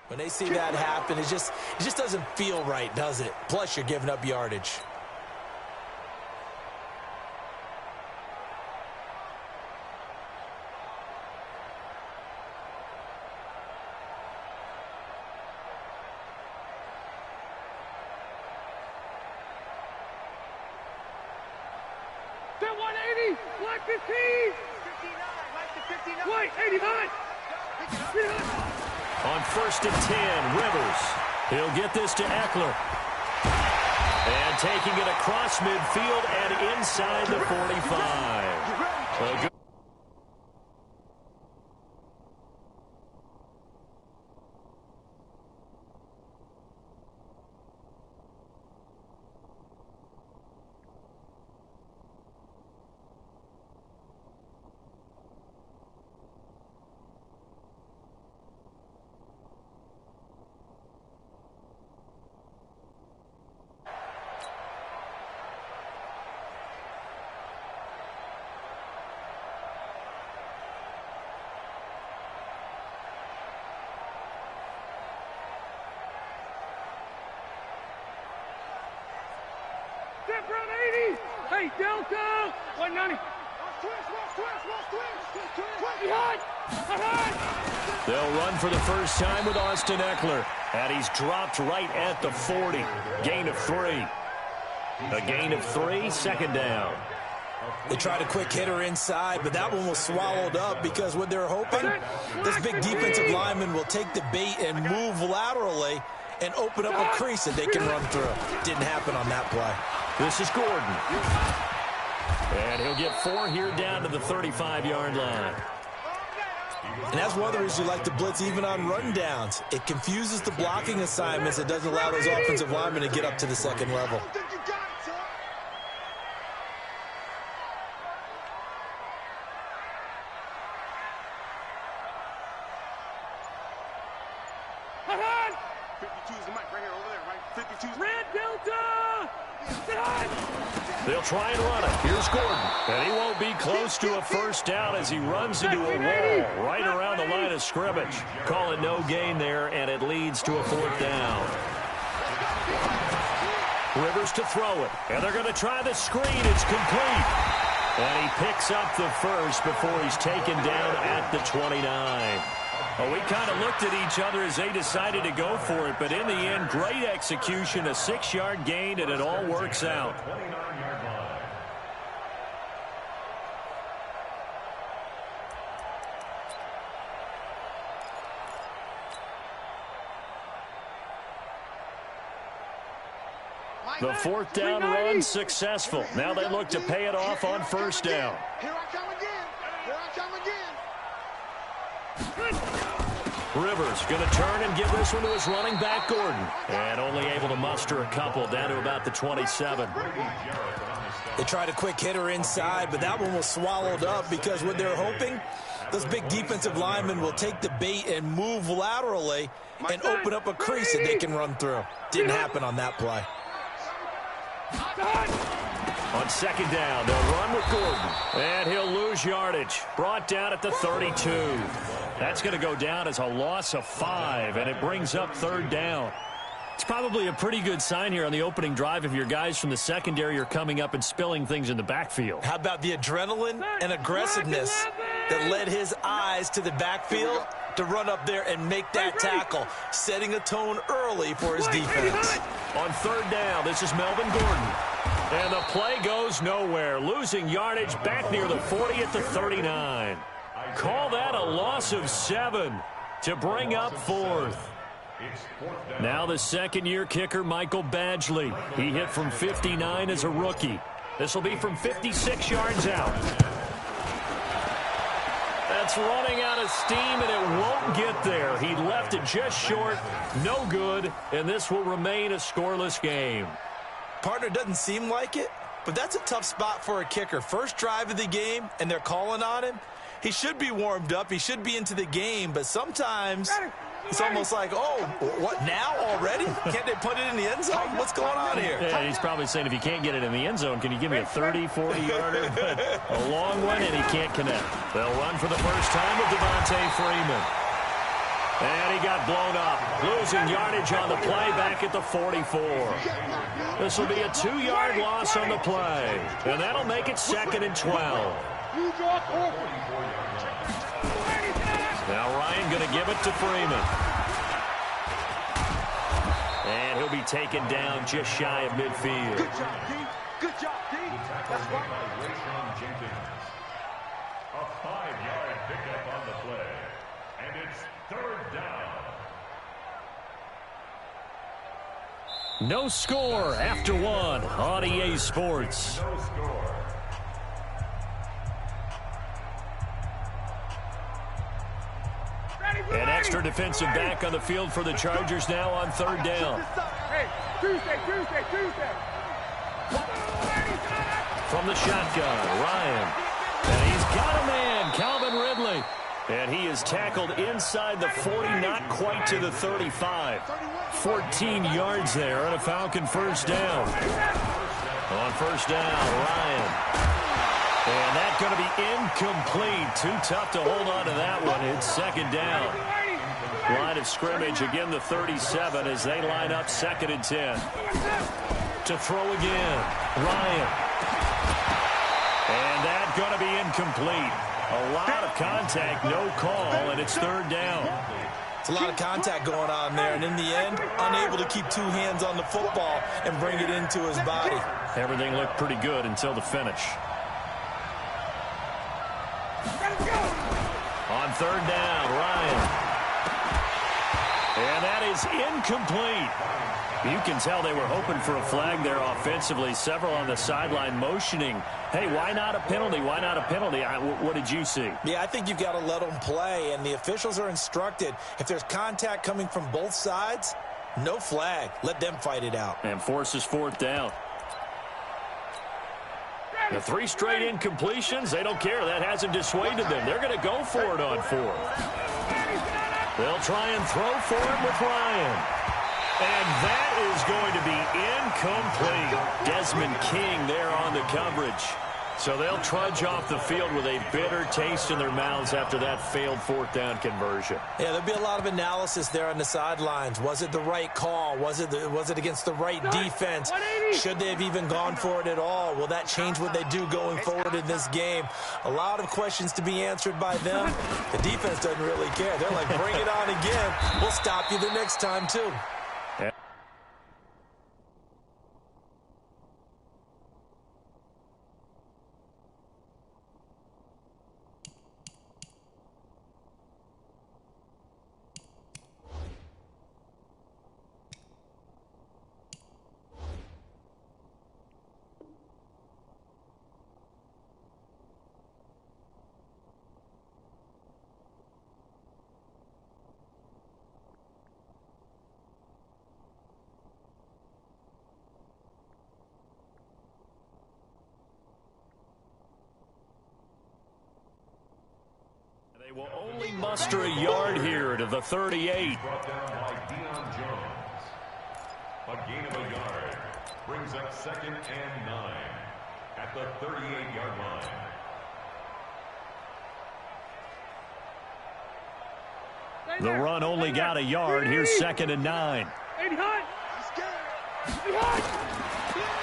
When they see that happen, it just doesn't feel right, does it? Plus, you're giving up yardage. They're 180, 115, 59, wait, 89. On 1st and 10, Rivers. He'll get this to Eckler. And taking it across midfield and inside the 45. Hey, Delta! 190! They'll run for the first time with Austin Eckler. And he's dropped right at the 40. Gain of 3. A gain of 3, second down. They tried a quick hitter inside, but that one was swallowed up because what they're hoping, this big defensive lineman will take the bait and move laterally and open up a crease that they can run through. Didn't happen on that play. This is Gordon. And he'll get 4 here down to the 35-yard line. And that's one of the reasons you like to blitz even on rundowns. It confuses the blocking assignments. It doesn't allow those offensive linemen to get up to the second level. Red Delta! They'll try and run it. Here's Gordon. And he won't be close to a first down as he runs into a wall right around the line of scrimmage. Call it no gain there, and it leads to a 4th down. Rivers to throw it. And they're going to try the screen. It's complete. And he picks up the first before he's taken down at the 29. Well, we kind of looked at each other as they decided to go for it, but in the end, great execution, a 6-yard gain, and it all works out. The 4th down run successful. Now they look to pay it off on 1st down. Here I come again. Here I come again. Rivers going to turn and give this one to his running back, Gordon. And only able to muster a couple down to about the 27. They tried a quick hitter inside, but that one was swallowed up because what they're hoping, those big defensive linemen will take the bait and move laterally and open up a crease that they can run through. Didn't happen on that play. On 2nd down, they'll run with Gordon. And he'll lose yardage. Brought down at the 32. That's going to go down as a loss of 5, and it brings up 3rd down. It's probably a pretty good sign here on the opening drive if your guys from the secondary are coming up and spilling things in the backfield. How about the adrenaline and aggressiveness that led his eyes to the backfield to run up there and make that tackle, setting a tone early for his defense. On 3rd down, this is Melvin Gordon. And the play goes nowhere, losing yardage back near the 40 at the 39. Call that a loss of 7 to bring up 4th. Now the second-year kicker, Michael Badgley. He hit from 59 as a rookie. This will be from 56 yards out. That's running out of steam, and it won't get there. He left it just short, no good, and this will remain a scoreless game. Partner, doesn't seem like it, but that's a tough spot for a kicker. First drive of the game, and they're calling on him. He should be warmed up. He should be into the game, but sometimes it's almost like, oh, what, now already? Can't they put it in the end zone? What's going on here? Yeah, he's probably saying, if you can't get it in the end zone, can you give me a 30, 40-yarder? But a long one, and he can't connect. They'll run for the first time with Devontae Freeman. And he got blown up, losing yardage on the play back at the 44. This will be a 2-yard loss on the play, and that'll make it 2nd and 12. Now Ryan going to give it to Freeman. And he'll be taken down just shy of midfield. Good job, D. Good job, D. That's right. A 5-yard pickup on the play. And it's 3rd down. No score after 1 on EA Sports. No score. An extra defensive back on the field for the Chargers now on 3rd down. Hey, Tuesday. From the shotgun, Ryan. And he's got a man, Calvin Ridley. And he is tackled inside the 40, not quite to the 35. 14 yards there on a Falcon 1st down. On 1st down, Ryan. And that's going to be incomplete. Too tough to hold on to that one. It's 2nd down. Line of scrimmage, again the 37 as they line up 2nd and 10. To throw again, Ryan. And that's going to be incomplete. A lot of contact, no call, and it's 3rd down. It's a lot of contact going on there, and in the end, unable to keep 2 hands on the football and bring it into his body. Everything looked pretty good until the finish. On 3rd down, Ryan. And that is incomplete. You can tell they were hoping for a flag there offensively. Several on the sideline motioning, hey, why not a penalty? Why not a penalty? What did you see? Yeah, I think you've got to let them play, and the officials are instructed. If there's contact coming from both sides, no flag. Let them fight it out. And forces 4th down. The 3 straight incompletions, they don't care. That hasn't dissuaded them. They're going to go for it on 4th. They'll try and throw for it with Ryan. And that is going to be incomplete. Desmond King there on the coverage. So they'll trudge off the field with a bitter taste in their mouths after that failed 4th down conversion. Yeah, there'll be a lot of analysis there on the sidelines. Was it the right call? Was it against the right defense? Should they have even gone for it at all? Will that change what they do going forward in this game? A lot of questions to be answered by them. The defense doesn't really care. They're like, bring it on again. We'll stop you the next time, too. They will only muster a yard here to the 38. Brought down by Deion Jones. A gain of a yard brings up 2nd and 9 at the 38-yard line. The run only got a yard. Here's 2nd and 9.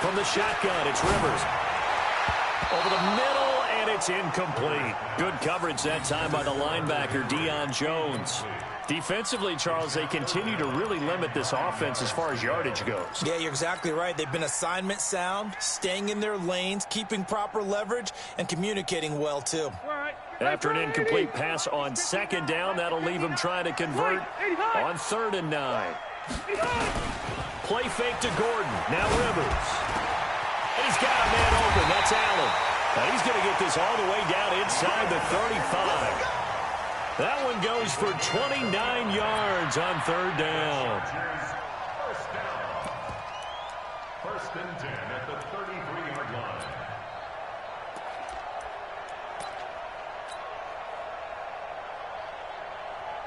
From the shotgun, it's Rivers. Over the middle, and it's incomplete. Good coverage that time by the linebacker, Deion Jones. Defensively, Charles, they continue to really limit this offense as far as yardage goes. Yeah, you're exactly right. They've been assignment sound, staying in their lanes, keeping proper leverage, and communicating well, too. After an incomplete pass on 2nd down, that'll leave them trying to convert on 3rd and 9. Play fake to Gordon. Now Rivers. And he's got a man open. That's Allen. And he's going to get this all the way down inside the 35. That one goes for 29 yards on 3rd down. First down. 1st and 10 at the 33-yard line.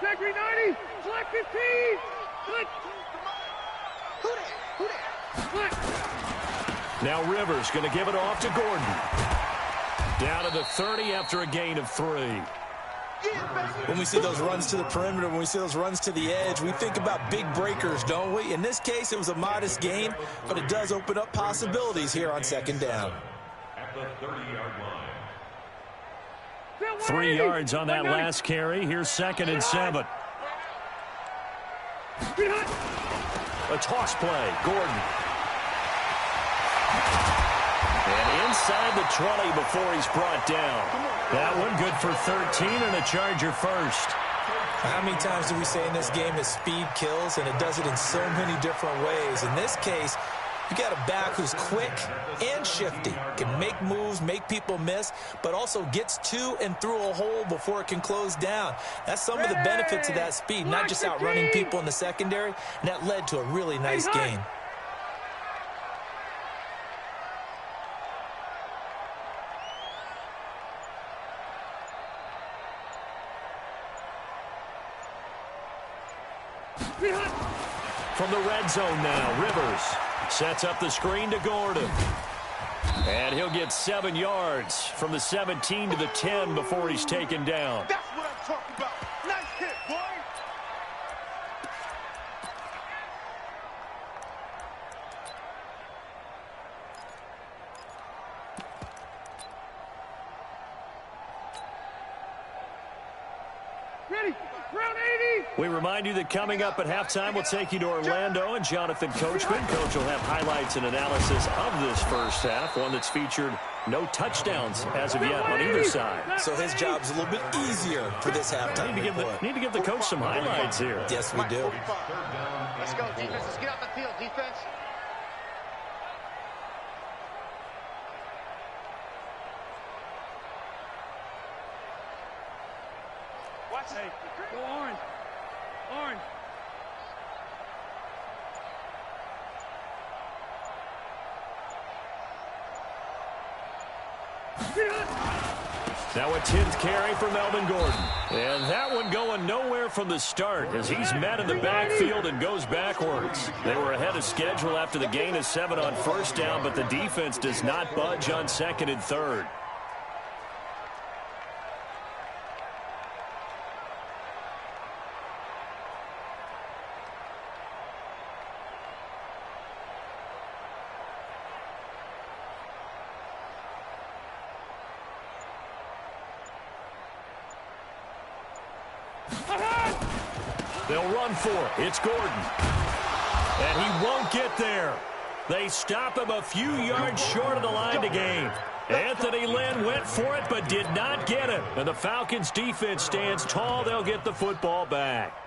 Secondary 90, flat 15, Now Rivers going to give it off to Gordon. Down to the 30 after a gain of 3. When we see those runs to the perimeter, when we see those runs to the edge, we think about big breakers, don't we? In this case, it was a modest gain, but it does open up possibilities here on second down. At the 30-yard line. 3 yards on that last carry. Here's 2nd and 7. A toss play. Gordon. And inside the 20 before he's brought down. That one good for 13 and a Charger first. How many times do we say in this game that speed kills, and it does it in so many different ways? In this case, you got a back who's quick and shifty, can make moves, make people miss, but also gets to and through a hole before it can close down. That's some of the benefits of that speed, not just outrunning people in the secondary, and that led to a really nice gain. From the red zone now, Rivers sets up the screen to Gordon. And he'll get 7 yards from the 17 to the 10 before he's taken down. That's what I'm talking about. Nice hit, boy. Ready. Round 80. We remind you that coming up at halftime, we'll take you to Orlando and Jonathan Coachman. Coach will have highlights and analysis of this first half, one that's featured no touchdowns as of yet on either side. So his job's a little bit easier for this halftime. Need to give the coach some highlights here. Yes, we do. Let's go, defense. Let's get off the field, defense. Watch it. Go orange. Orange. Now a 10th carry for Melvin Gordon. And that one going nowhere from the start as he's met in the backfield and goes backwards. They were ahead of schedule after the gain of 7 on first down, but the defense does not budge on 2nd and 3rd. They'll run for it. It's Gordon. And he won't get there. They stop him a few yards short of the line to gain. Anthony Lynn went for it but did not get it. And the Falcons defense stands tall. They'll get the football back.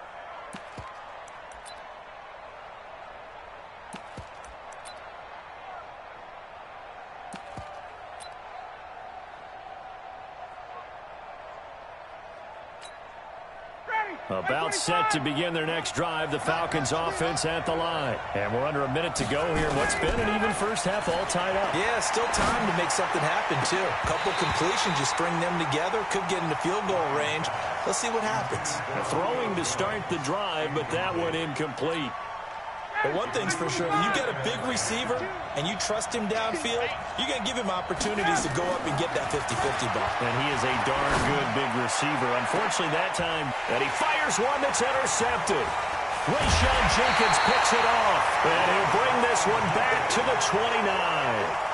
About set to begin their next drive, the Falcons offense at the line. And we're under a minute to go here. What's been an even first half all tied up. Yeah, still time to make something happen, too. A couple completions, you string them together, could get into field goal range. Let's see what happens. Throwing to start the drive, but that one incomplete. But one thing's for sure, when you get a big receiver and you trust him downfield, you're going to give him opportunities to go up and get that 50-50 ball. And he is a darn good big receiver. Unfortunately, that time, that he fires one that's intercepted. Rayshawn Jenkins picks it off, and he'll bring this one back to the 29.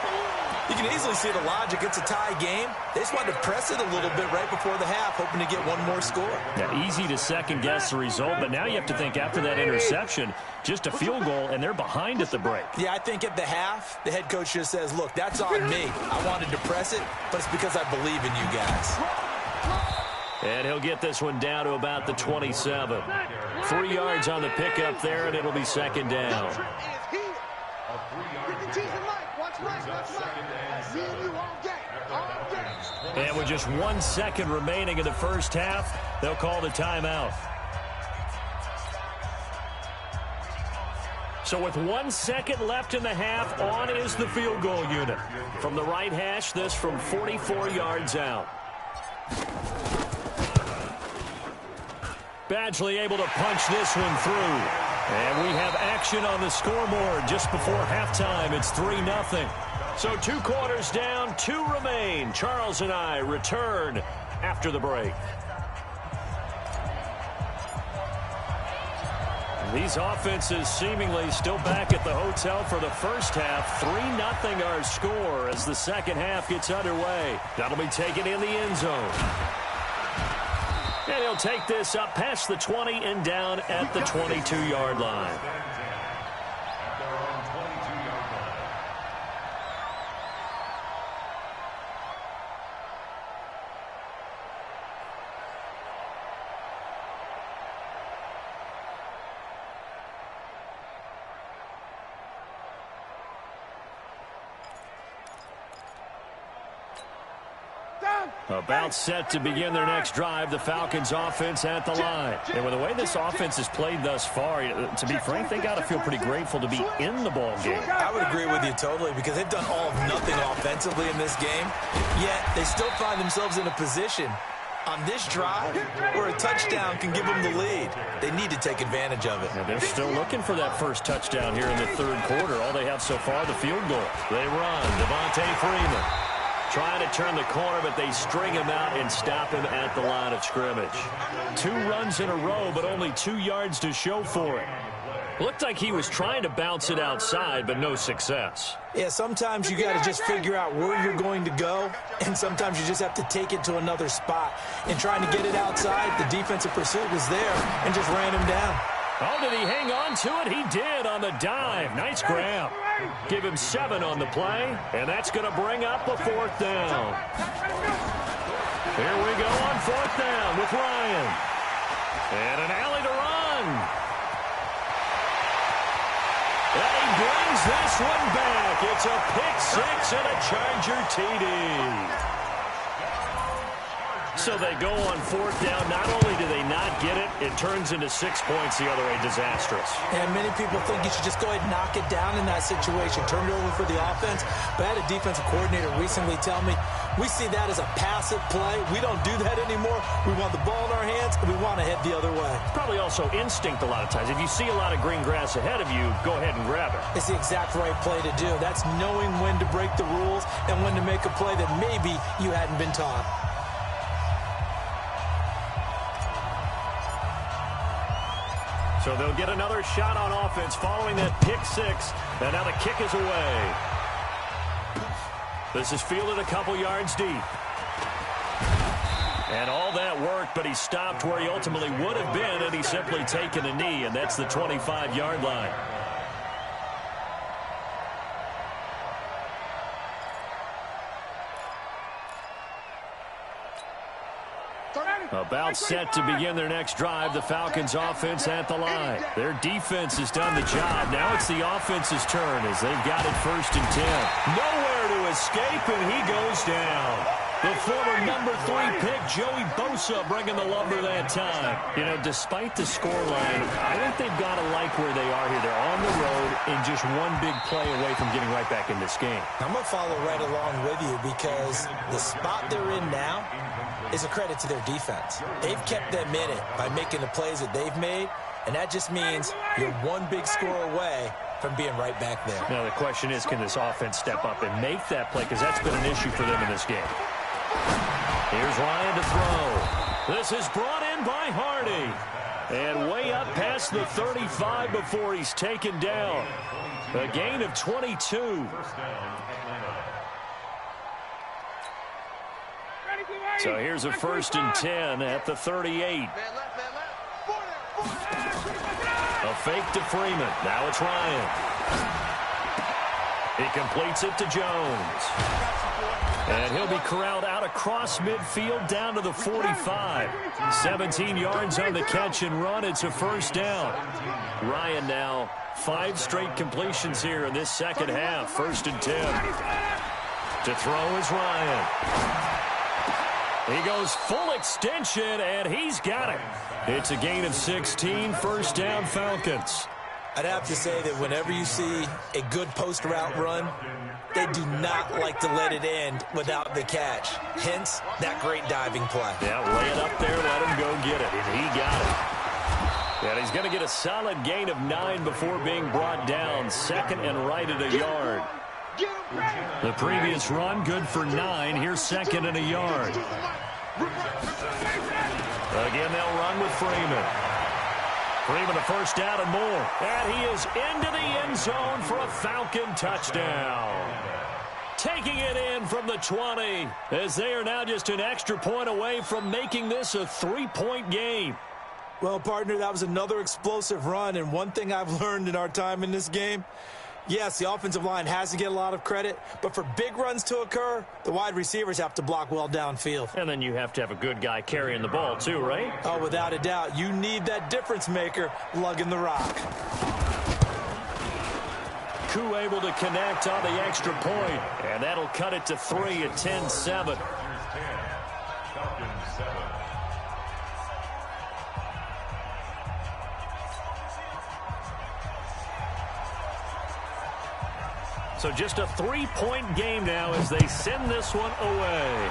You can easily see the logic. It's a tie game. They just wanted to press it a little bit right before the half, hoping to get one more score. Yeah, easy to second-guess the result, but now you have to think after that interception, just a field goal, and they're behind at the break. Yeah, I think at the half, the head coach just says, look, that's on me. I wanted to press it, but it's because I believe in you guys. And he'll get this one down to about the 27. 3 yards on the pickup there, and it'll be second down. And with just 1 second remaining in the first half, they'll call the timeout. So with 1 second left in the half, on is the field goal unit. From the right hash, this from 44 yards out. Badgley able to punch this one through. And we have action on the scoreboard just before halftime. It's 3-0. So 2 quarters down, 2 remain. Charles and I return after the break. These offenses seemingly still back at the hotel for the first half. 3-0 our score as the second half gets underway. That'll be taken in the end zone. And he'll take this up past the 20 and down at the 22-yard line. About set to begin their next drive, the Falcons offense at the line. And with the way this offense has played thus far, to be frank, they got to feel pretty grateful to be in the ball game. I would agree with you totally because they've done all of nothing offensively in this game, yet they still find themselves in a position on this drive where a touchdown can give them the lead. They need to take advantage of it. And they're still looking for that first touchdown here in the third quarter. All they have so far, the field goal. They run. Devontae Freeman trying to turn the corner, but they string him out and stop him at the line of scrimmage. 2 runs in a row, but only 2 yards to show for it. Looked like he was trying to bounce it outside, but no success. Yeah, sometimes you got to just figure out where you're going to go, and sometimes you just have to take it to another spot. And trying to get it outside, the defensive pursuit was there and just ran him down. Oh, did he hang on to it? He did on the dive. Nice grab. Give him 7 on the play, and that's going to bring up a 4th down. Here we go on 4th down with Ryan. And an alley to run. And he brings this one back. It's a pick 6 and a Charger TD. So they go on 4th down. Not only do they not get it, it turns into 6 points the other way. Disastrous. And many people think you should just go ahead and knock it down in that situation. Turn it over for the offense. But I had a defensive coordinator recently tell me, we see that as a passive play. We don't do that anymore. We want the ball in our hands, and we want to head the other way. Probably also instinct a lot of times. If you see a lot of green grass ahead of you, go ahead and grab it. It's the exact right play to do. That's knowing when to break the rules and when to make a play that maybe you hadn't been taught. So they'll get another shot on offense following that pick 6. And now the kick is away. This is fielded a couple yards deep. And all that worked, but he stopped where he ultimately would have been, and he's simply taken a knee, and that's the 25-yard line. About set to begin their next drive, the Falcons offense at the line. Their defense has done the job. Now it's the offense's turn as they've got it 1st and 10. Nowhere to escape, and he goes down. The former number 3 pick, Joey Bosa, bringing the lumber that time. You know, despite the scoreline, I think they've got to like where they are here. They're on the road and just one big play away from getting right back in this game. I'm going to follow right along with you because the spot they're in now is a credit to their defense. They've kept them in it by making the plays that they've made, and that just means you're one big score away from being right back there. Now the question is, can this offense step up and make that play? Because that's been an issue for them in this game. Here's Ryan to throw. This is brought in by Hardy. And way up past the 35 before he's taken down. A gain of 22. So here's a 1st and 10 at the 38. A fake to Freeman. Now it's Ryan. He completes it to Jones. And he'll be corralled out across midfield down to the 45. 17 yards on the catch and run. It's a 1st down. Ryan now 5 straight completions here in this second half. 1st and 10. To throw is Ryan. He goes full extension, and he's got it. It's a gain of 16, 1st down Falcons. I'd have to say that whenever you see a good post route run, they do not like to let it end without the catch. Hence, that great diving play. Yeah, lay it up there, let him go get it, and he got it. And he's going to get a solid gain of 9 before being brought down. 2nd and right at a yard. The previous run, good for 9. Here's 2nd and a yard. Again, they'll run with Freeman. Freeman a first down and more. And he is into the end zone for a Falcon touchdown. Taking it in from the 20 as they are now just an extra point away from making this a 3-point game. Well, partner, that was another explosive run, and one thing I've learned in our time in this game, yes, the offensive line has to get a lot of credit, but for big runs to occur, the wide receivers have to block well downfield. And then you have to have a good guy carrying the ball too, right? Oh, without a doubt. You need that difference maker lugging the rock. Koo able to connect on the extra point, and that'll cut it to 3 at 10-7. So just a 3-point game now as they send this one away.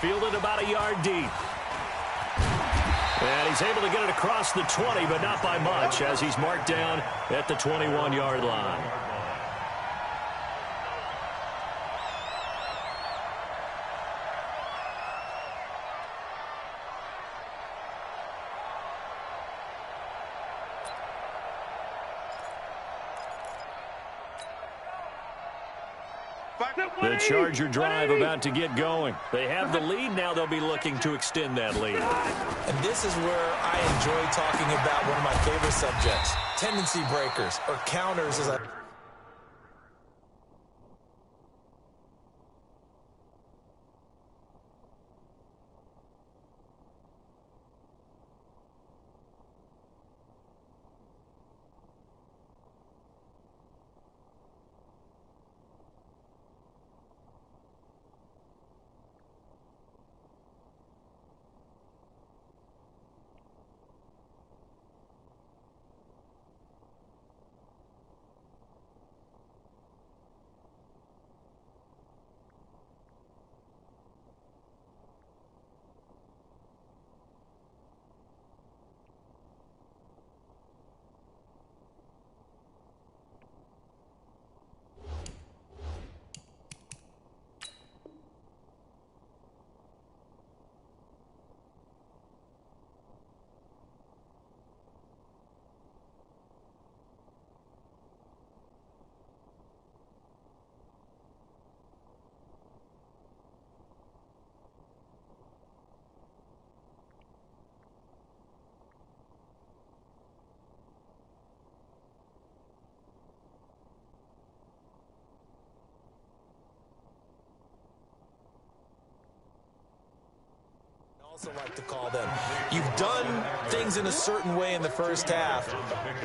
Fielded about a yard deep. And he's able to get it across the 20, but not by much as he's marked down at the 21-yard line. The Charger drive about to get going. They have the lead. Now they'll be looking to extend that lead. And this is where I enjoy talking about one of my favorite subjects, tendency breakers or counters as I... also like to call them. You've done things in a certain way in the first half,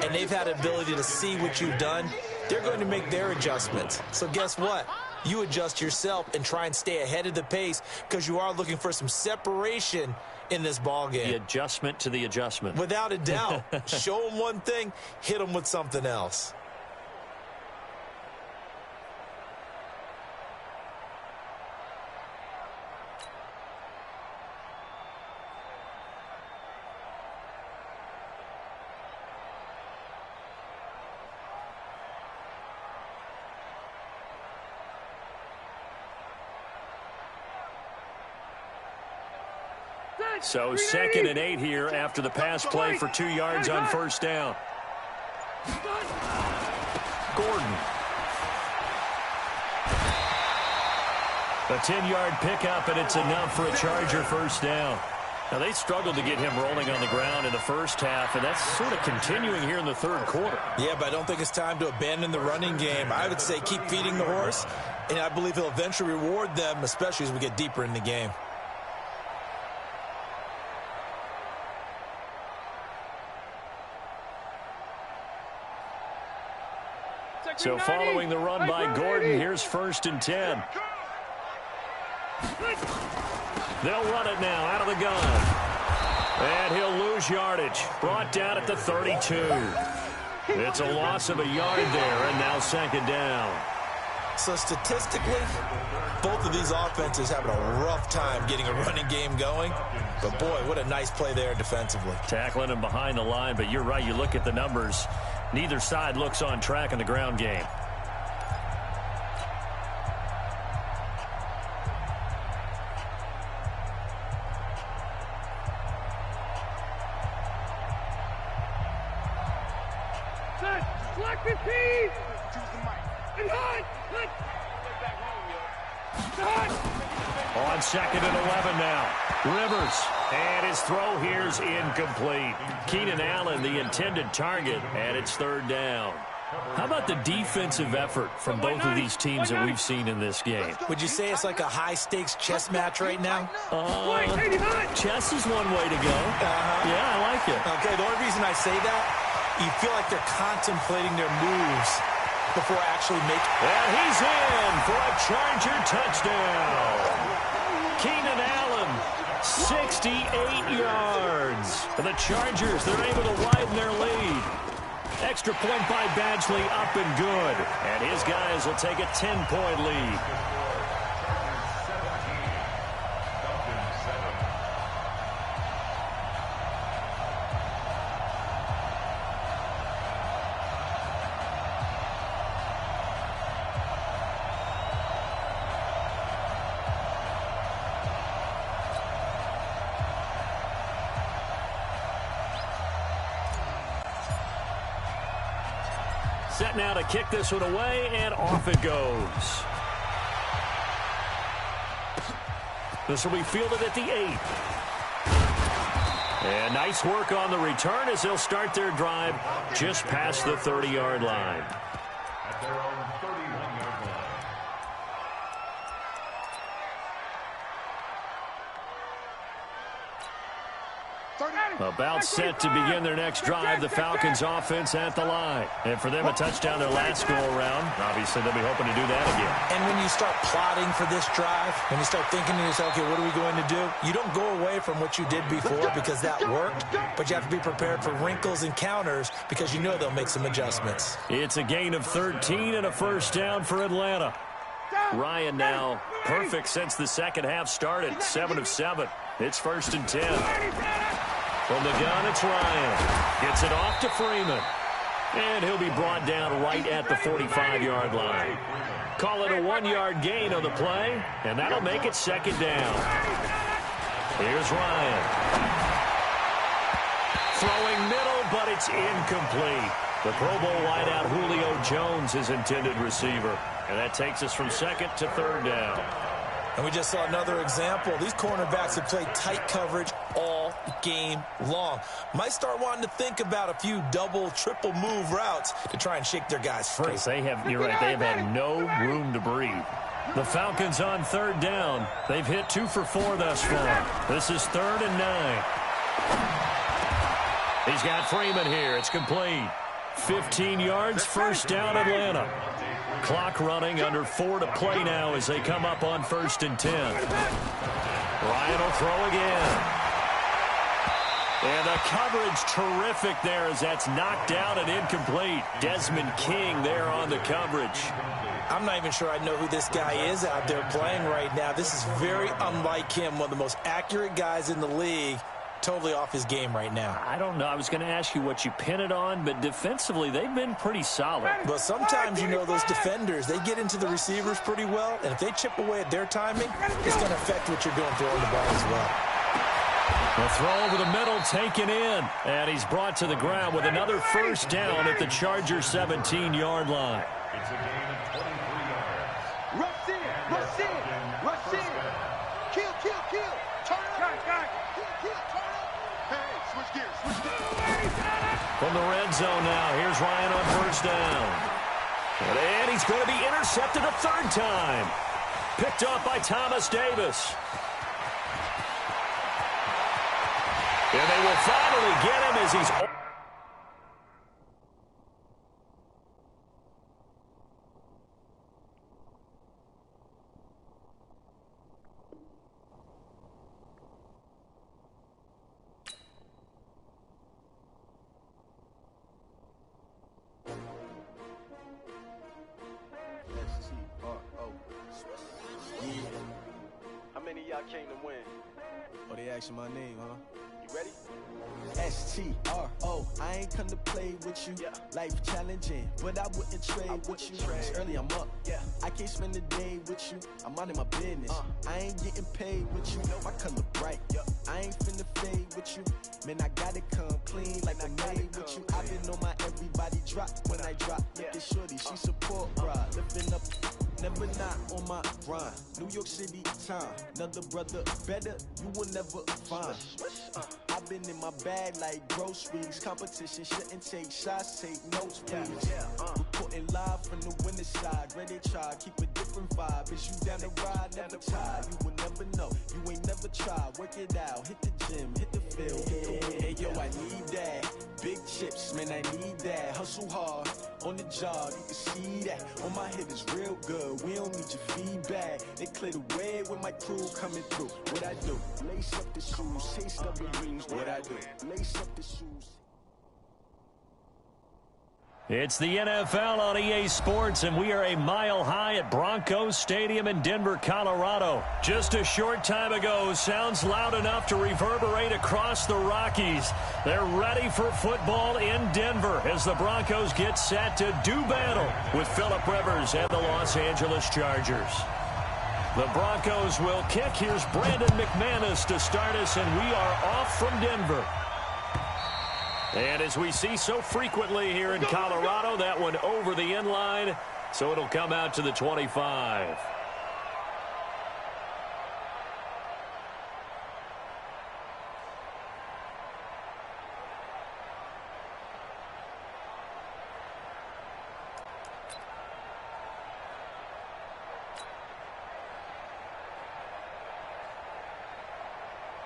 and they've had ability to see what you've done. They're going to make their adjustments. So guess what? You adjust yourself and try and stay ahead of the pace because you are looking for some separation in this ball game. The adjustment to the adjustment. Without a doubt. Show them one thing, hit them with something else. So 2nd and 8 here after the pass play for 2 yards on first down. Gordon. A 10-yard pickup, and it's enough for a Charger first down. Now, they struggled to get him rolling on the ground in the first half, and that's sort of continuing here in the third quarter. Yeah, but I don't think it's time to abandon the running game. I would say keep feeding the horse, and I believe he'll eventually reward them, especially as we get deeper in the game. So following the run by Gordon, here's 1st and 10. They'll run it now out of the gun. And he'll lose yardage. Brought down at the 32. It's a loss of a yard there, and now 2nd down. So statistically, both of these offenses having a rough time getting a running game going. But boy, what a nice play there defensively. Tackling him behind the line, but you're right, you look at the numbers. Neither side looks on track in the ground game. Black 15. Choose the mic. And hunt. On second and 11 now. Rivers. And his throw here's incomplete. Keenan Allen, the intended target, and it's third down. How about the defensive effort from both of these teams that we've seen in this game? Would you say it's like a high-stakes chess match right now? Chess is one way to go. Yeah, I like it. Okay, the only reason I say that, you feel like they're contemplating their moves before actually making. And he's in for a Charger touchdown. Keenan Allen, 68 yards. The Chargers, they're able to widen their lead. Extra point by Badgley, up and good. And his guys will take a 10-point lead. Set now to kick this one away, and off it goes. This will be fielded at the 8. And nice work on the return as they'll start their drive just past the 30-yard line. At their own 31-yard line. About set to begin their next drive. The Falcons offense at the line. And for them, a touchdown their last go-around. Obviously, they'll be hoping to do that again. And when you start plotting for this drive, when you start thinking to yourself, okay, what are we going to do? You don't go away from what you did before because that worked, but you have to be prepared for wrinkles and counters because you know they'll make some adjustments. It's a gain of 13 and a first down for Atlanta. Ryan now perfect since the second half started. 7 of 7. It's first and 10. From the gun, it's Ryan. Gets it off to Freeman. And he'll be brought down right at the 45-yard line. Call it a 1-yard gain on the play, and that'll make it second down. Here's Ryan. Throwing middle, but it's incomplete. The Pro Bowl wideout Julio Jones is intended receiver. And that takes us from second to third down. And we just saw another example. These cornerbacks have played tight coverage all game long. Might start wanting to think about a few double, triple move routes to try and shake their guys free. You're right, they have had no room to breathe. The Falcons on third down. They've hit 2 for 4 thus far. This is 3rd and 9. He's got Freeman here. It's complete. 15 yards, first down Atlanta. Clock running, under 4 to play now as they come up on 1st and 10. Ryan will throw again. And the coverage terrific there as that's knocked down and incomplete. Desmond King there on the coverage. I'm not even sure I know who this guy is out there playing right now. This is very unlike him, one of the most accurate guys in the league. Totally off his game right now. I don't know. I was going to ask you what you pin it on, but defensively, they've been pretty solid. Well, sometimes, you know, those defenders, they get into the receivers pretty well, and if they chip away at their timing, it's going to affect what you're doing throwing the ball as well. The throw over the middle taken in, and he's brought to the ground with another first down at the Chargers 17-yard line. It's a gain of 23 yards. Rush in, rush in, rush in. Kill, kill, kill. Turn up. Kill, kill, turn up. Hey, switch gears, switch gears. From the red zone now, here's Ryan on first down. And he's going to be intercepted a 3rd time. Picked off by Thomas Davis. And they will finally get him as he's... How many of y'all came to win? Oh, they asking my name, huh? You You ready? STRO, I ain't come to play with you. Life challenging, but I wouldn't trade with you. It's early, I'm up. I can't spend the day with you. I'm minding my business. I ain't getting paid with you. My color bright. I ain't finna fade with you. Man, I gotta come clean like I made with you. I've been on my everybody drop when I drop. Look at shorty, she support ride. Lifting up, never not on my grind. New York City time, another brother better, you will never find. I've been in my bag like groceries. Competition shouldn't take shots, take notes, please. Reporting live from the winning side. Ready to try, keep a different vibe. Is you down the ride, never tired. You will never know, you ain't never tried. Work it out, hit the gym, hit the field, hit the wheel. Hey yo, I need that. Big chips, man, I need that. Hustle hard, on the job, you can see that. On my head is real good, we don't need your feedback. They clear the way with my crew coming through. What I do? Lace up the shoes, taste of the rings. What I do? Lace up the shoes. It's the NFL on EA Sports, and we are a mile high at Broncos Stadium in Denver, Colorado. Just a short time ago, sounds loud enough to reverberate across the Rockies. They're ready for football in Denver as the Broncos get set to do battle with Phillip Rivers and the Los Angeles Chargers. The Broncos will kick. Here's Brandon McManus to start us, and we are off from Denver. And as we see so frequently here in Colorado, that one over the end line, so it'll come out to the 25.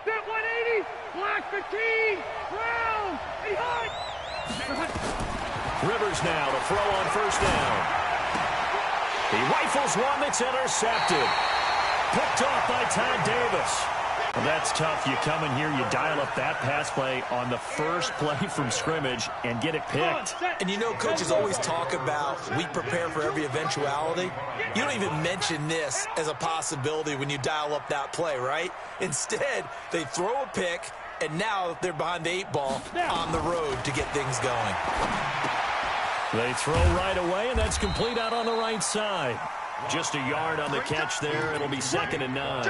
That 180, block 15, round, behind. Rivers now to throw on first down. He rifles one that's intercepted. Picked off by Todd Davis. Well, that's tough. You come in here, you dial up that pass play on the first play from scrimmage and get it picked. And you know, coaches always talk about we prepare for every eventuality. You don't even mention this as a possibility when you dial up that play, right? Instead, they throw a pick, and now they're behind the 8 ball on the road to get things going. They throw right away, and that's complete out on the right side. Just a yard on the catch there. It'll be 2nd and 9.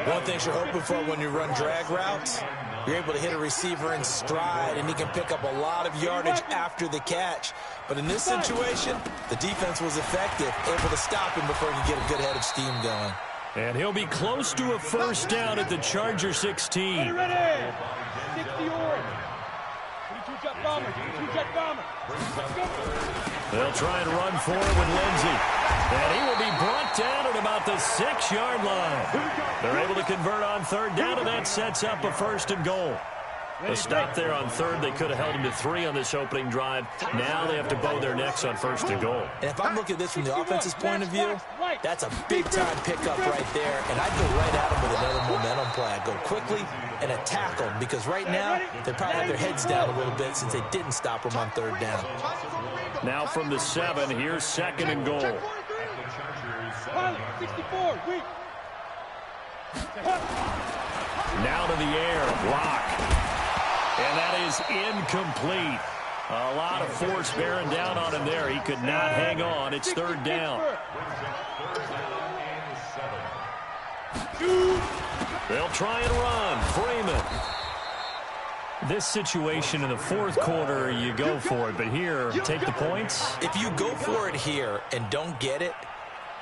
One thing you're hoping for when you run drag routes, you're able to hit a receiver in stride, and he can pick up a lot of yardage after the catch. But in this situation, the defense was effective, able to stop him before he could get a good head of steam going. And he'll be close to a first down at the Charger 16. Ready, 60 yards. 22-jet bomber, 22-jet bomber. Let's go. They'll try and run for it with Lindsey. And he will be brought down at about the 6-yard line. They're able to convert on 3rd down, and that sets up a 1st and goal. A stop there on 3rd. They could have held him to 3 on this opening drive. Now they have to bow their necks on 1st and goal. And if I'm looking at this from the offense's point of view, that's a big-time pickup right there. And I'd go right at him with another momentum play. I'd go quickly and attack them, because right now they probably have their heads down a little bit since they didn't stop them on 3rd down. Now from the 7, here's 2nd and goal. 64, weak. Now to the air, block. And that is incomplete. A lot of force bearing down on him there. He could not hang on. It's 3rd down. They'll try and run. Freeman. This situation in the 4th quarter, you go for it. But here, take the points. If you go for it here and don't get it,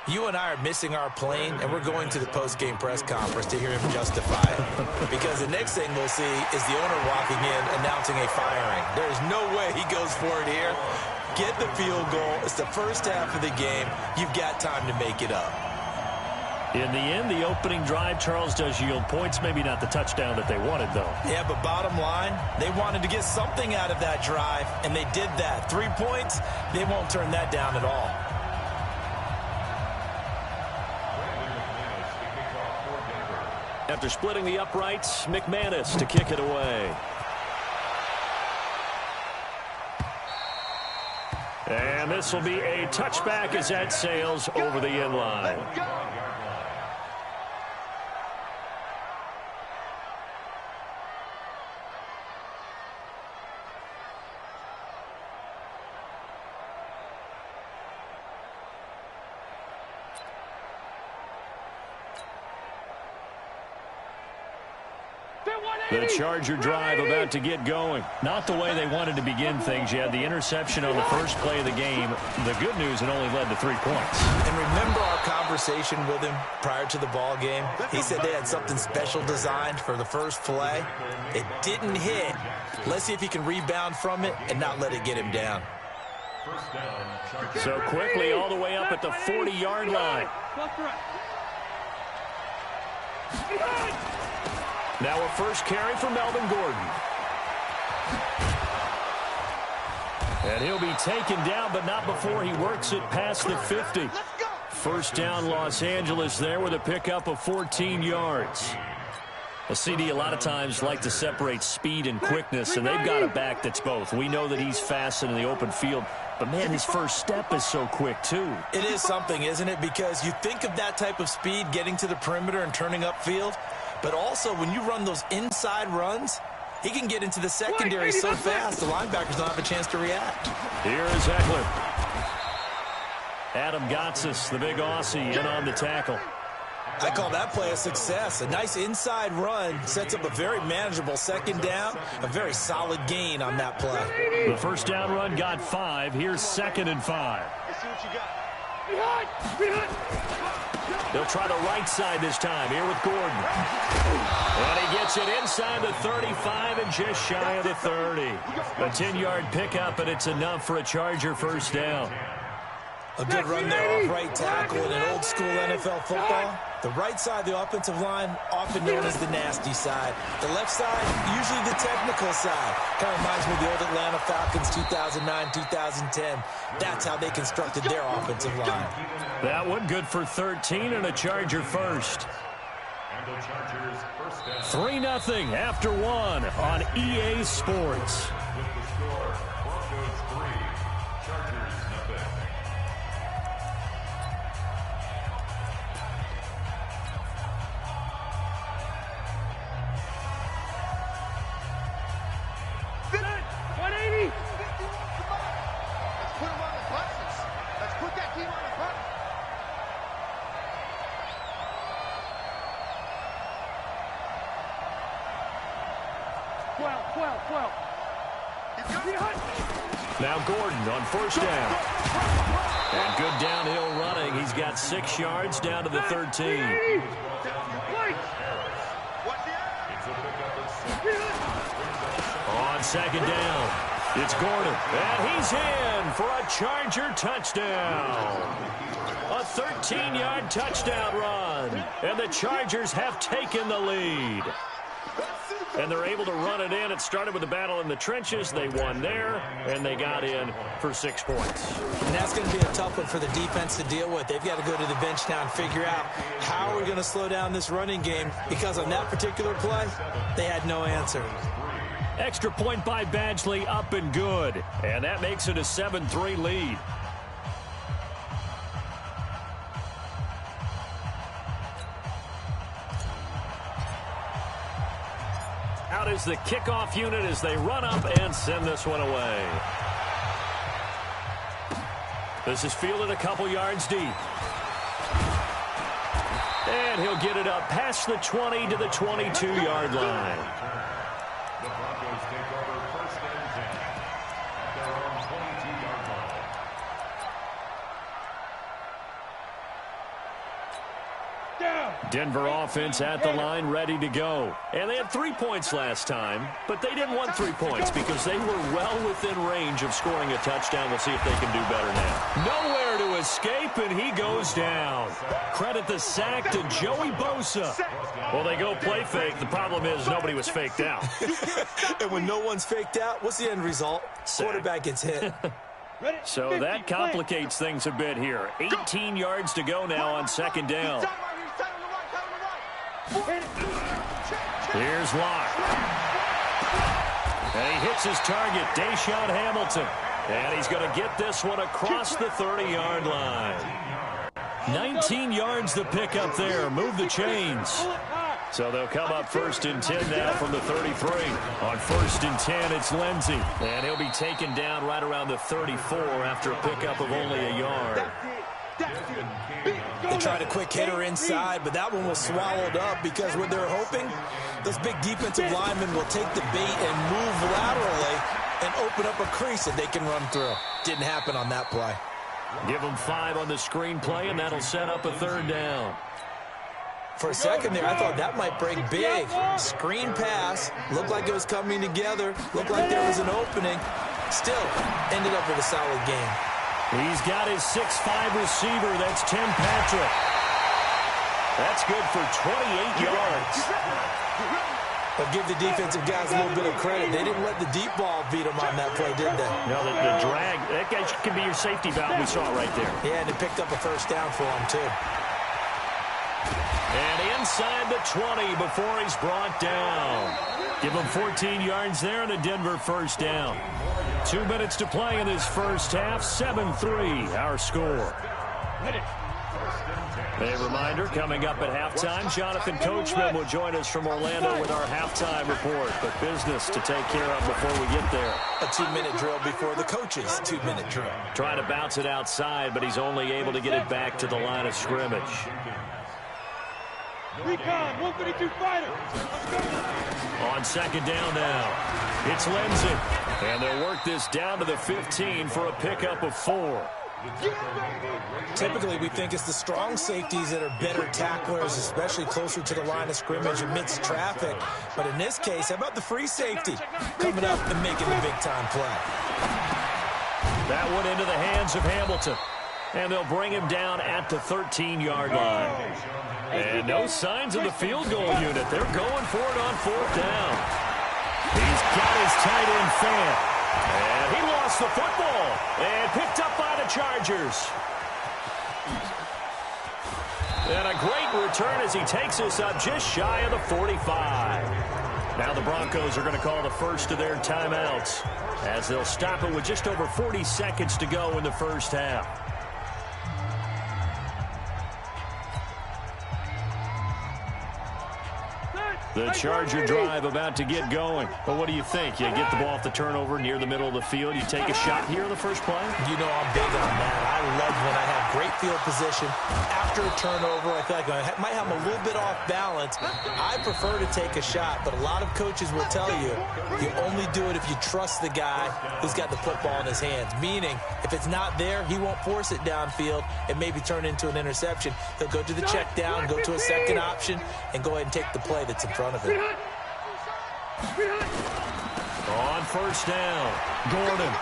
you and I are missing our plane, and we're going to the post-game press conference to hear him justify it. Because the next thing we'll see is the owner walking in announcing a firing. There's no way he goes for it here. Get the field goal. It's the first half of the game. You've got time to make it up. In the end, the opening drive, Charles, does yield points. Maybe not the touchdown that they wanted, though. Yeah, but bottom line, they wanted to get something out of that drive, and they did that. 3 points, they won't turn that down at all. After splitting the uprights, McManus to kick it away. And this will be a touchback as that sails over the end line. The Charger drive about to get going. Not the way they wanted to begin things. You had the interception on the first play of the game. The good news, it only led to 3 points. And remember our conversation with him prior to the ball game? He said they had something special designed for the first play. It didn't hit. Let's see if he can rebound from it and not let it get him down. So quickly all the way up at the 40-yard line. Now a first carry for Melvin Gordon. And he'll be taken down, but not before he works it past the 50. First down, Los Angeles there with a pickup of 14 yards. Well, CD, a lot of times like to separate speed and quickness, and they've got a back that's both. We know that he's fast in the open field, but, man, his first step is so quick, too. It is something, isn't it? Because you think of that type of speed getting to the perimeter and turning upfield, but also when you run those inside runs, he can get into the secondary so fast the linebackers don't have a chance to react. Here is Eckler. Adam Gotsis, the big Aussie, in on the tackle. I call that play a success. A nice inside run sets up a very manageable second down, a very solid gain on that play. The first down run got 5. Here's 2nd and 5. Let's see what you got. They'll try the right side this time here with Gordon. And he gets it inside the 35 and just shy of the 30. A 10-yard pickup, and it's enough for a Charger first down. A good run there off right tackle in an old school NFL football. The right side of the offensive line, often known as the nasty side. The left side, usually the technical side. Kind of reminds me of the old Atlanta Falcons 2009, 2010. That's how they constructed their offensive line. That one good for 13 and a Charger first. 3-0 after 1 on EA Sports. With the score, Broncos 3, Chargers nothing. Let's put him on the buses. Let's put that team on the bus. Now Gordon on first down. And good downhill running. He's got 6 yards down to the 13. On second down, it's Gordon. And he's in for a Charger touchdown. A 13-yard touchdown run. And the Chargers have taken the lead. And they're able to run it in. It started with a battle in the trenches. They won there, and they got in for 6 points. And that's going to be a tough one for the defense to deal with. They've got to go to the bench now and figure out how are we going to slow down this running game, because on that particular play, they had no answer. Extra point by Badgley, up and good. And that makes it a 7-3 lead. Out is the kickoff unit as they run up and send this one away. This is fielded a couple yards deep. And he'll get it up past the 20 to the 22-yard line. The Broncos take over first and 10 at their own 22-yard line. Denver offense at the line, ready to go. And they had 3 points last time, but they didn't want 3 points because they were well within range of scoring a touchdown. We'll see if they can do better now. Nowhere to escape, and he goes down. Credit the sack to Joey Bosa. Well, they go play fake. The problem is nobody was faked out. And when no one's faked out, what's the end result? Sack. Quarterback gets hit. So that complicates things a bit here. 18 yards to go now on second down. Here's Locke. And he hits his target, Deshaun Hamilton. And he's going to get this one across the 30-yard line. 19 yards to pick up there. Move the chains. So they'll come up first and 10 now from the 33. On first and 10, it's Lindsey. And he'll be taken down right around the 34 after a pickup of only a yard. They tried a quick hitter inside, but that one was swallowed up because what they're hoping, those big defensive linemen will take the bait and move laterally and open up a crease that they can run through. Didn't happen on that play. Give them 5 on the screen play, and that'll set up a 3rd down. For a second there, I thought that might break big. Screen pass, looked like it was coming together, looked like there was an opening. Still, ended up with a solid game. He's got his 6'5 receiver. That's Tim Patrick. That's good for 28 yards. But give the defensive guys a little bit of credit. They didn't let the deep ball beat them on that play, did they? No, the drag, that guy can be your safety valve. We saw it right there. Yeah, and they picked up a 1st down for him, too. And inside the 20 before he's brought down. Give him 14 yards there and a Denver 1st down. 2 minutes to play in this first half. 7-3, our score. A reminder, coming up at halftime, Jonathan Coachman will join us from Orlando with our halftime report. But business to take care of before we get there. A 2-minute drill before the coach's 2-minute drill. Trying to bounce it outside, but he's only able to get it back to the line of scrimmage. Recon, 132 fighter. On 2nd down now, it's Lindsey. And they'll work this down to the 15 for a pickup of 4. Typically, we think it's the strong safeties that are better tacklers, especially closer to the line of scrimmage amidst traffic. But in this case, how about the free safety coming up and making the big-time play? That one into the hands of Hamilton. And they'll bring him down at the 13-yard line. And no signs of the field goal unit. They're going for it on 4th down. He's got his tight end fan. And he lost the football. And picked up by the Chargers. And a great return as he takes us up just shy of the 45. Now the Broncos are going to call the first of their timeouts as they'll stop it with just over 40 seconds to go in the first half. The Charger drive about to get going. But what do you think? You get the ball off the turnover near the middle of the field. You take a shot here in the first play? You know I'm big on that. I love when I have great field position. After a turnover, I feel like I might have a little bit off balance. I prefer to take a shot, but a lot of coaches will tell you, you only do it if you trust the guy who's got the football in his hands. Meaning, if it's not there, he won't force it downfield and maybe turn into an interception. He'll go to the check down, go to a second option, and go ahead and take the play that's in front of him. On 1st down, Gordon.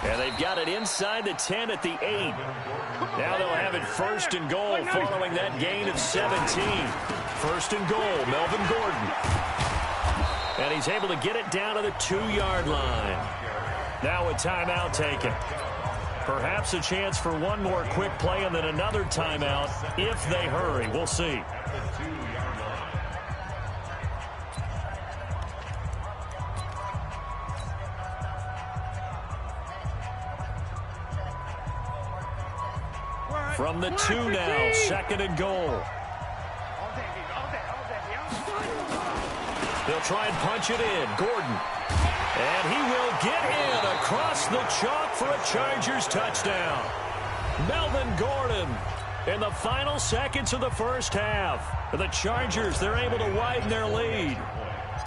And they've got it inside the 10 at the 8. Now they'll have it 1st and goal following that gain of 17. 1st and goal, Melvin Gordon. And he's able to get it down to the 2-yard line. Now a timeout taken. Perhaps a chance for one more quick play and then another timeout if they hurry. We'll see. From the 2 now, 2nd and goal. They'll try and punch it in. Gordon. And he will get in across the chalk for a Chargers touchdown. Melvin Gordon in the final seconds of the first half. The Chargers, they're able to widen their lead.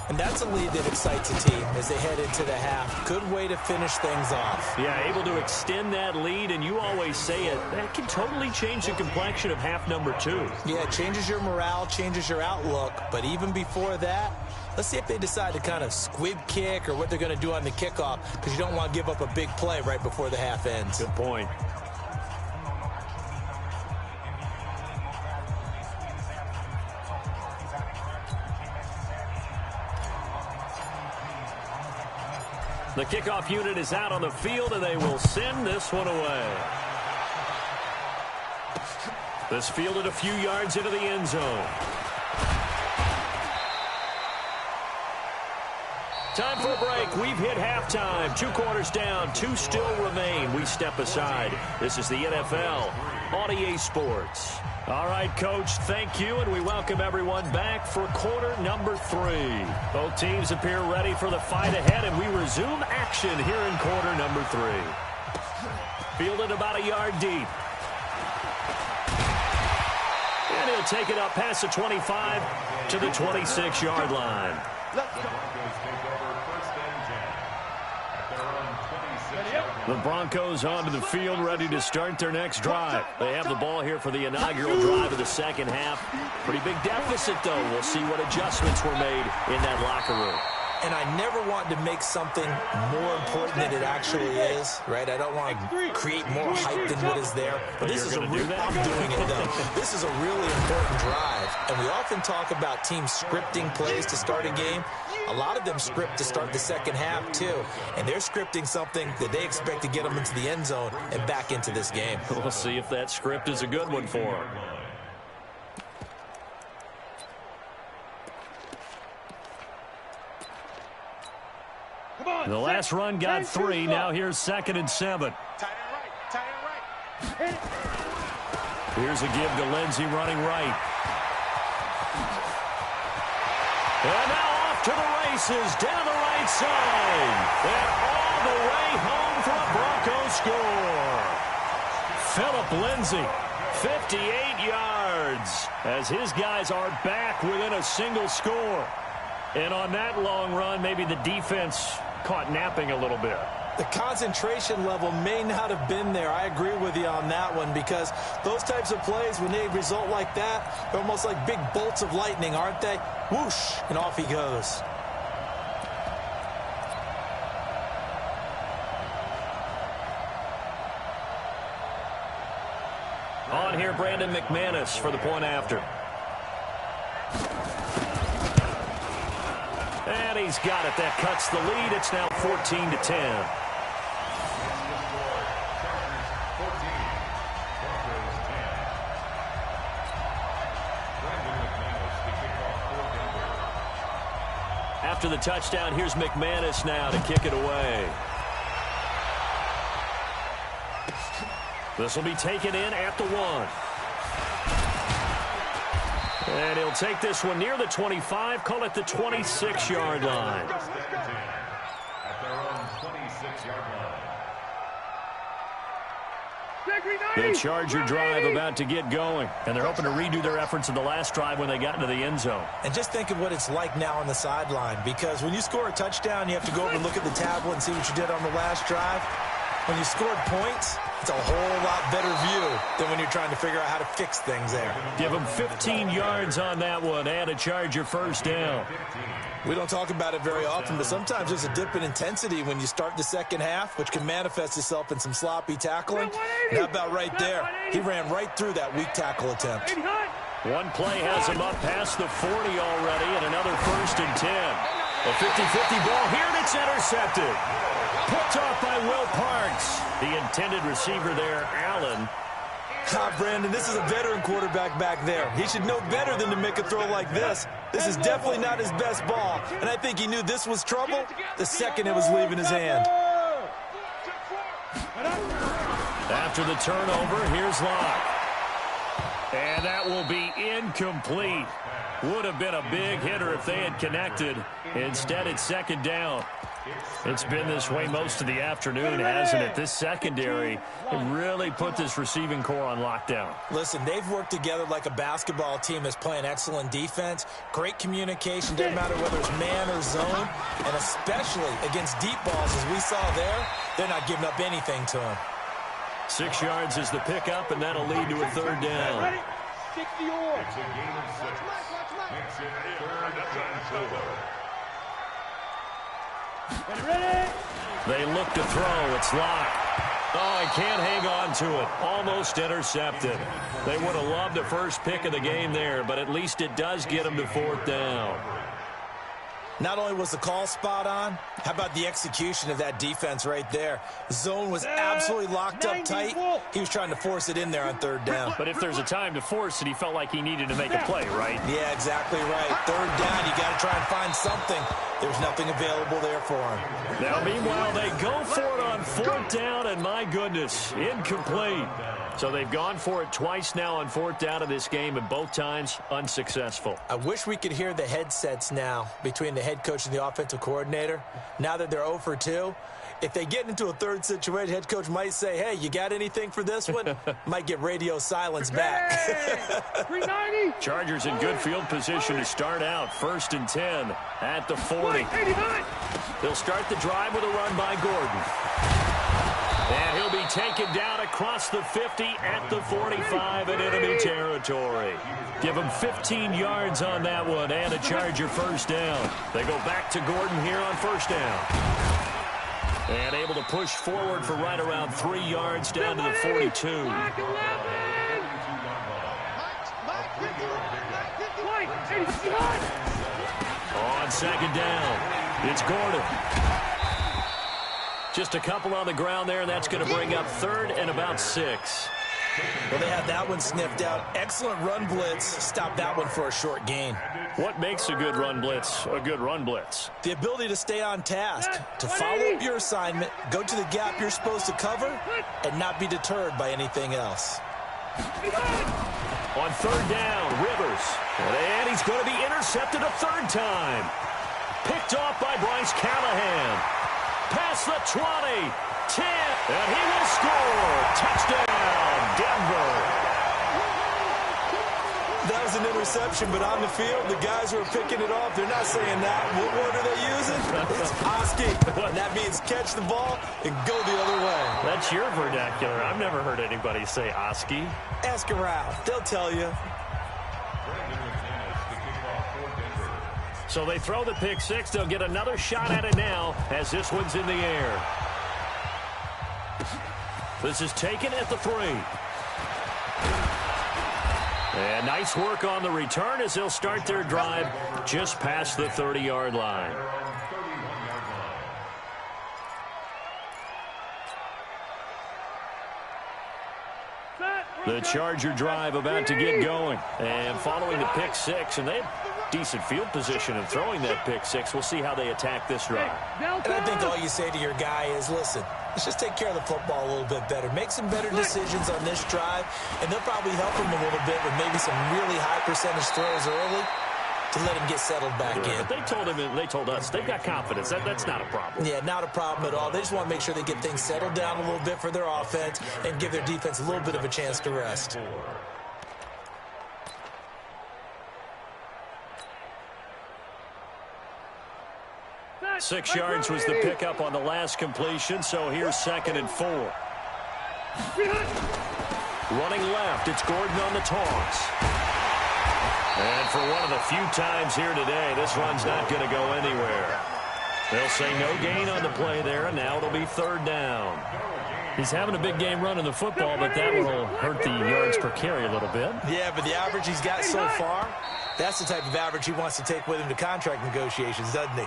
And that's a lead that excites a team as they head into the half. Good way to finish things off. Yeah, able to extend that lead, and you always say it, that can totally change the complexion of half number 2. Yeah, it changes your morale, changes your outlook. But even before that, let's see if they decide to kind of squib kick or what they're going to do on the kickoff, because you don't want to give up a big play right before the half ends. Good point. The kickoff unit is out on the field, and they will send this one away. This fielded a few yards into the end zone. Time for a break. We've hit halftime. 2 quarters down. 2 still remain. We step aside. This is the NFL on EA Sports. All right, Coach, thank you, and we welcome everyone back for quarter number 3. Both teams appear ready for the fight ahead, and we resume action here in quarter number 3. Fielded about a yard deep. And he'll take it up past the 25 to the 26-yard line. The Broncos onto the field, ready to start their next drive. They have the ball here for the inaugural drive of the second half. Pretty big deficit, though. We'll see what adjustments were made in that locker room. And I never want to make something more important than it actually is, right? I don't want to create more hype than what is there. But this is I'm doing it, though. This is a really important drive. And we often talk about teams scripting plays to start a game. A lot of them script to start the second half, too. And they're scripting something that they expect to get them into the end zone and back into this game. We'll see if that script is a good one for them. The last run got 3. Now here's 2nd and 7. Tight end right. Here's a give to Lindsey running right. And now off to the races down the right side. And all the way home for a Broncos score. Phillip Lindsey, 58 yards, as his guys are back within a single score. And on that long run, maybe the defense caught napping a little bit. The concentration level may not have been there. I agree with you on that one, because those types of plays, when they result like that, they're almost like big bolts of lightning, aren't they? Whoosh, and off he goes. On here, Brandon McManus for the point after. And he's got it. That cuts the lead. It's now 14-10. After the touchdown, here's McManus now to kick it away. This will be taken in at the 1. And he'll take this one near the 25, call it the 26-yard line. At their own 26-yard line. The Charger drive about to get going, and they're hoping to redo their efforts in the last drive when they got into the end zone. And just think of what it's like now on the sideline, because when you score a touchdown, you have to go over and look at the tablet and see what you did on the last drive. When you scored points, it's a whole lot better view than when you're trying to figure out how to fix things there. Give them 15 yards on that one and a Charger first down. We don't talk about it very often, but sometimes there's a dip in intensity when you start the second half, which can manifest itself in some sloppy tackling. And how about right there? He ran right through that weak tackle attempt. One play has him up past the 40 already, and another 1st and 10. A 50-50 ball here, and it's intercepted. Picked off by Will Parks. The intended receiver there, Allen. Brandon, this is a veteran quarterback back there. He should know better than to make a throw like this. This is definitely not his best ball, and I think he knew this was trouble the second it was leaving his hand. After the turnover, here's Locke. And that will be incomplete. Would have been a big hitter if they had connected. Instead, it's 2nd down. It's been this way most of the afternoon, hasn't it? This secondary really put this receiving core on lockdown. Listen, they've worked together like a basketball team that's playing excellent defense. Great communication, doesn't matter whether it's man or zone. And especially against deep balls, as we saw there, they're not giving up anything to them. 6 yards is the pickup, and that'll lead to a 3rd down. 60 yards. It's a gain of 6. Makes it 3rd and 4. They look to throw. It's Locke. Oh, he can't hang on to it. Almost intercepted. They would have loved the first pick of the game there, but at least it does get them to 4th down. Not only was the call spot on, how about the execution of that defense right there? Zone was absolutely locked up tight. He was trying to force it in there on 3rd down. But if there's a time to force it, he felt like he needed to make a play, right? Yeah, exactly right. 3rd down, you got to try and find something. There's nothing available there for him. Now, meanwhile, they go for it on 4th down, and my goodness, incomplete. So they've gone for it twice now on 4th down of this game, and both times unsuccessful. I wish we could hear the headsets now between the head coach and the offensive coordinator. Now that they're 0 for 2, if they get into a third situation, head coach might say, hey, you got anything for this one? Might get radio silence back. 390. Chargers in good field position to start out. 1st and 10 at the 40. They'll start the drive with a run by Gordon. And he'll be taken down across the 50 at the 45 in enemy territory. Give him 15 yards on that one and a Charger first down. They go back to Gordon here on first down. And able to push forward for right around 3 yards down to the 42. On second down, it's Gordon. Just a couple on the ground there, and that's going to bring up 3rd and about 6. Well, they had that one sniffed out. Excellent run blitz. Stop that one for a short gain. What makes a good run blitz a good run blitz? The ability to stay on task, to follow up your assignment, go to the gap you're supposed to cover, and not be deterred by anything else. On 3rd down, Rivers. And he's going to be intercepted a 3rd time. Picked off by Bryce Callahan. Past the 20, 10, and he will score. Touchdown, Denver. That was an interception, but on the field, the guys who are picking it off, they're not saying that. What word are they using? It's Oski. And that means catch the ball and go the other way. That's your vernacular. I've never heard anybody say Oski. Ask around. They'll tell you. So they throw the pick 6. They'll get another shot at it now as this one's in the air. This is taken at the 3. And nice work on the return as they'll start their drive just past the 30-yard line. The Charger drive about to get going. And following the pick 6, and they have decent field position in throwing that pick 6. We'll see how they attack this drive. And I think all you say to your guy is, listen, let's just take care of the football a little bit better. Make some better decisions on this drive, and they'll probably help him a little bit with maybe some really high percentage throws early to let him get settled back in. But they told him, and they told us, they've got confidence. That's not a problem. Yeah, not a problem at all. They just want to make sure they get things settled down a little bit for their offense and give their defense a little bit of a chance to rest. 6 yards was the pickup on the last completion, so here's 2nd and 4. Running left, it's Gordon on the toss. And for one of the few times here today, this run's not going to go anywhere. They'll say no gain on the play there, and now it'll be 3rd down. He's having a big game running the football, but that will hurt the yards per carry a little bit. Yeah, but the average he's got so far, that's the type of average he wants to take with him to contract negotiations, doesn't he?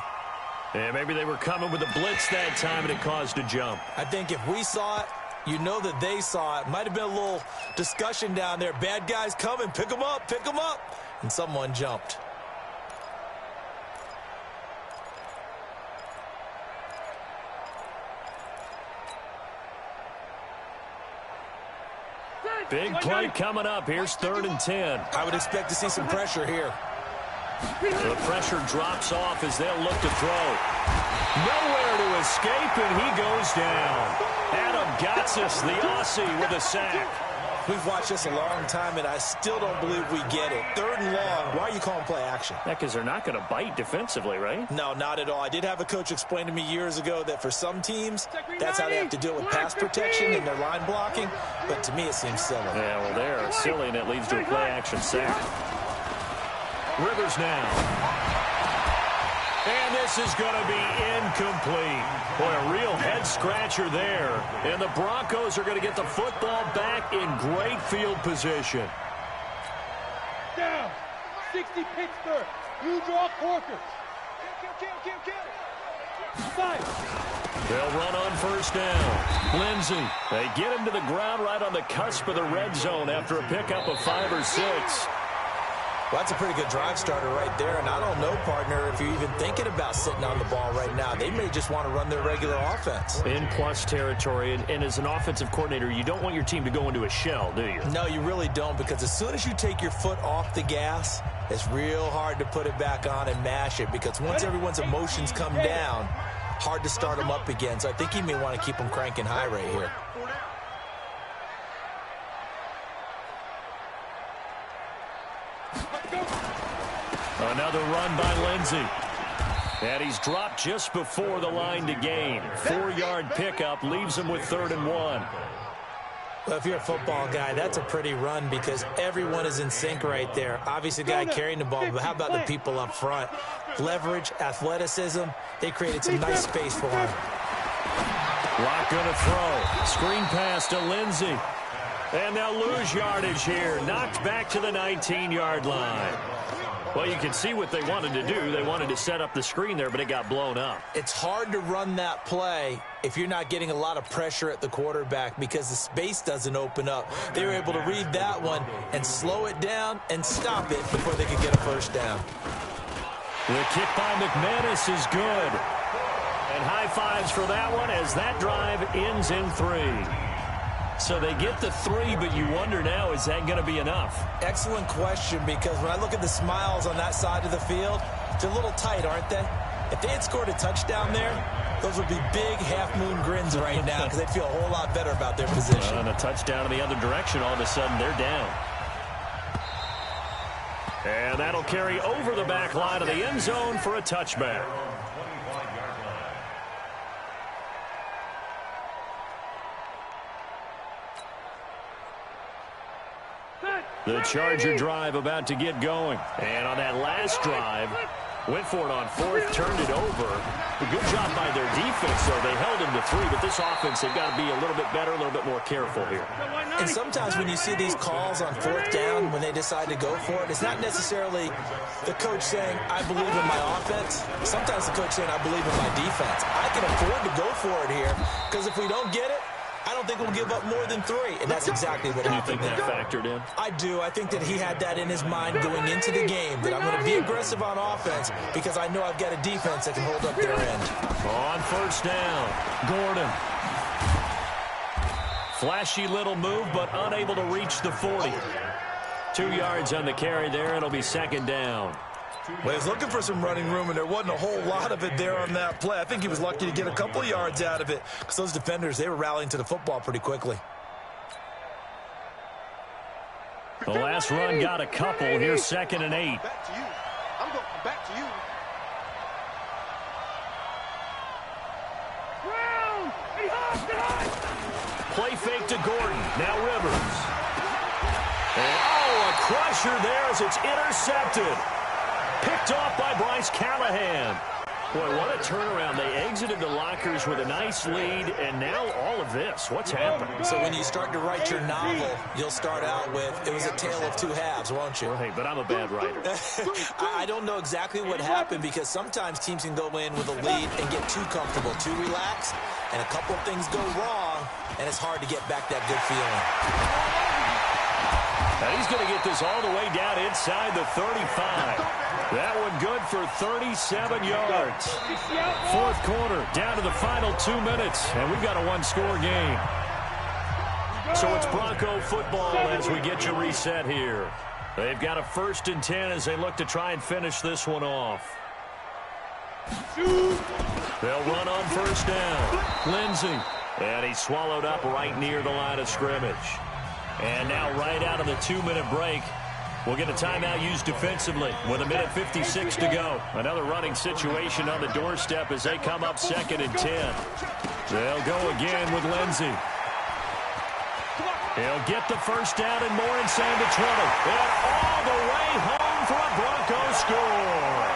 Yeah, maybe they were coming with a blitz that time, and it caused a jump. I think if we saw it, you know that they saw it. Might have been a little discussion down there. Bad guys coming. Pick them up. Pick them up. And someone jumped. Big play coming up. Here's 3rd and 10. I would expect to see some pressure here. The pressure drops off as they'll look to throw. Nowhere to escape, and he goes down. Adam Gotsis, the Aussie, with a sack. We've watched this a long time, and I still don't believe we get it. 3rd and long. Why are you calling play action? Yeah, because they're not going to bite defensively, right? No, not at all. I did have a coach explain to me years ago that for some teams, that's how they have to deal with pass protection and their line blocking. But to me, it seems silly. Yeah, well, they're silly, and it leads to a play action sack. Rivers now. And this is going to be incomplete. Boy, a real head-scratcher there. And the Broncos are going to get the football back in great field position. Down. 60 Pittsburgh. You draw quarters. Five. They'll run on 1st down. Lindsey. They get him to the ground right on the cusp of the red zone after a pickup of 5 or 6. Well, that's a pretty good drive starter right there, and I don't know, partner, if you're even thinking about sitting on the ball right now. They may just want to run their regular offense. In plus territory, and as an offensive coordinator, you don't want your team to go into a shell, do you? No, you really don't, because as soon as you take your foot off the gas, It's real hard to put it back on and mash it because once everyone's emotions come down, hard to start them up again. So I think he may want to keep them cranking high right here. Another run by Lindsey. And he's dropped just before the line to gain. 4-yard pickup leaves him with 3rd and 1. Well, if you're a football guy, that's a pretty run because everyone is in sync right there. Obviously, the guy carrying the ball, but how about the people up front? Leverage, athleticism, they created some nice space for him. Lock gonna throw. Screen pass to Lindsey. And they'll lose yardage here. Knocked back to the 19-yard line. Well, you can see what they wanted to do. They wanted to set up the screen there, but it got blown up. It's hard to run that play if you're not getting a lot of pressure at the quarterback because the space doesn't open up. They were able to read that one and slow it down and stop it before they could get a first down. The kick by McManus is good. And high fives for that one as that drive ends in 3. So they get the 3, but you wonder now, is that going to be enough? Excellent question, because when I look at the smiles on that side of the field, they're a little tight, aren't they? If they had scored a touchdown there, those would be big half-moon grins right now because they'd feel a whole lot better about their position. And a touchdown in the other direction, all of a sudden they're down. And that'll carry over the back line of the end zone for a touchback. The Charger drive about to get going. And on that last drive, went for it on 4th, turned it over. A good job by their defense, though. They held him to 3, but this offense, they've got to be a little bit better, a little bit more careful here. And sometimes when you see these calls on 4th down, when they decide to go for it, it's not necessarily the coach saying, I believe in my offense. Sometimes the coach saying, I believe in my defense. I can afford to go for it here, because if we don't get it, I don't think we'll give up more than 3, and that's exactly what happened. You think that factored in? I do. I think that he had that in his mind going into the game, that I'm going to be aggressive on offense because I know I've got a defense that can hold up their end. On 1st down, Gordon. Flashy little move, but unable to reach the 40. 2 yards on the carry there. It'll be 2nd down. Well, he's looking for some running room, and there wasn't a whole lot of it there on that play. I think he was lucky to get a couple yards out of it because those defenders, they were rallying to the football pretty quickly. The last run got a couple. Here's 2nd and 8. Back to you. I'm going back to you. Play fake to Gordon. Now Rivers. And, a crusher there as it's intercepted. Picked off by Bryce Callahan. Boy, what a turnaround. They exited the lockers with a nice lead, and now all of this. What's happened? So when you start to write your novel, you'll start out with, it was a tale of 2 halves, won't you? Hey, but I'm a bad writer. I don't know exactly what happened because sometimes teams can go in with a lead and get too comfortable, too relaxed, and a couple of things go wrong, and it's hard to get back that good feeling. And he's going to get this all the way down inside the 35. That one good for 37 yards. 4th quarter, down to the final 2 minutes, and we've got a 1-score game. So it's Bronco football as we get you reset here. They've got a 1st and 10 as they look to try and finish this one off. They'll run on 1st down. Lindsey. And he's swallowed up right near the line of scrimmage. And now right out of the 2-minute break, we'll get a timeout used defensively with 1:56 to go. Another running situation on the doorstep as they come up 2nd and 10. They'll go again with Lindsey. He'll get the 1st down and more inside the 20. And all the way home for a Bronco score.